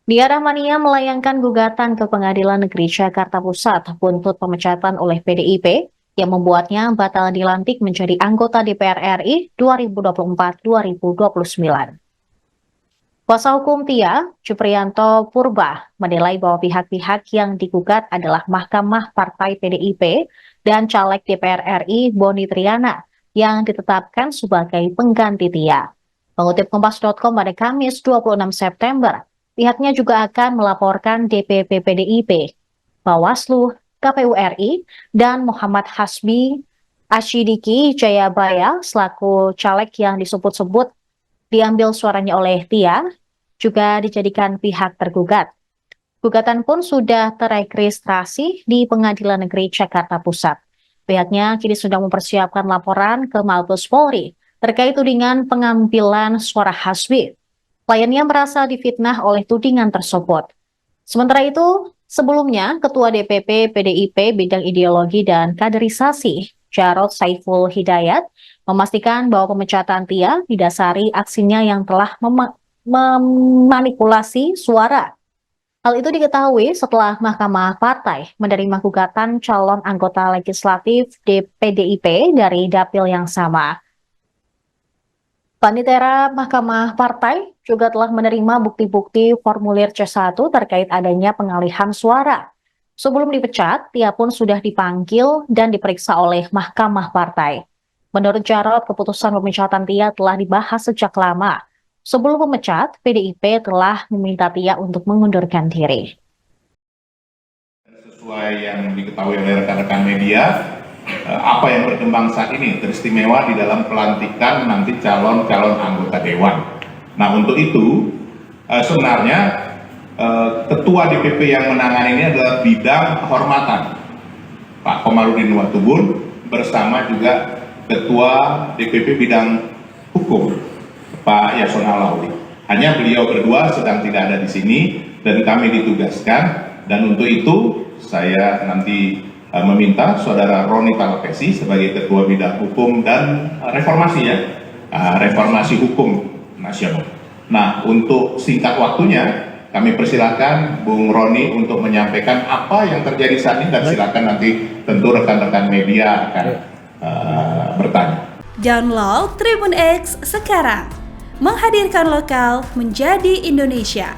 Dia Rahmania melayangkan gugatan ke Pengadilan Negeri Jakarta Pusat buntut pemecatan oleh PDIP yang membuatnya batal dilantik menjadi anggota DPR RI 2024-2029. Kuasa hukum Tia, Juprianto Purba, menilai bahwa pihak-pihak yang digugat adalah Mahkamah Partai PDIP dan caleg DPR RI Boni Triana yang ditetapkan sebagai pengganti Tia. Mengutip Kompas.com pada Kamis 26 September, pihaknya juga akan melaporkan DPP PDIP, Bawaslu, KPU RI, dan Muhammad Hasbi Ashidiki Jayabaya selaku caleg yang disebut-sebut diambil suaranya oleh Tia, juga dijadikan pihak tergugat. Gugatan pun sudah teregistrasi di Pengadilan Negeri Jakarta Pusat. Pihaknya kini sudah mempersiapkan laporan ke Mabes Polri terkait tudingan pengambilan suara Hasbi. Kliennya merasa difitnah oleh tudingan tersebut. Sementara itu, sebelumnya Ketua DPP PDIP bidang ideologi dan kaderisasi, Jarod Saiful Hidayat, memastikan bahwa pemecatan Tia didasari aksinya yang telah memanipulasi suara. Hal itu diketahui setelah Mahkamah Partai menerima gugatan calon anggota legislatif di PDIP dari dapil yang sama. Panitera Mahkamah Partai juga telah menerima bukti-bukti formulir C1 terkait adanya pengalihan suara. Sebelum dipecat, Tia pun sudah dipanggil dan diperiksa oleh Mahkamah Partai. Menurut Jarod, keputusan pemecatan Tia telah dibahas sejak lama. Sebelum memecat, PDIP telah meminta Tia untuk mengundurkan diri. Sesuai yang diketahui oleh rekan-rekan media, apa yang berkembang saat ini teristimewa di dalam pelantikan nanti calon-calon anggota dewan. Nah, untuk itu sebenarnya ketua DPP yang menangani ini adalah bidang kehormatan Pak Komarudin Watubun bersama juga ketua DPP bidang hukum Pak Yasona Lawli. Hanya beliau berdua sedang tidak ada di sini dan kami ditugaskan, dan untuk itu saya nanti meminta saudara Roni Talapesi sebagai ketua bidang hukum dan reformasi reformasi hukum nasional. Nah, untuk singkat waktunya kami persilakan Bung Roni untuk menyampaikan apa yang terjadi saat ini, dan silakan nanti tentu rekan-rekan media akan bertanya. Download Tribun X sekarang, menghadirkan lokal menjadi Indonesia.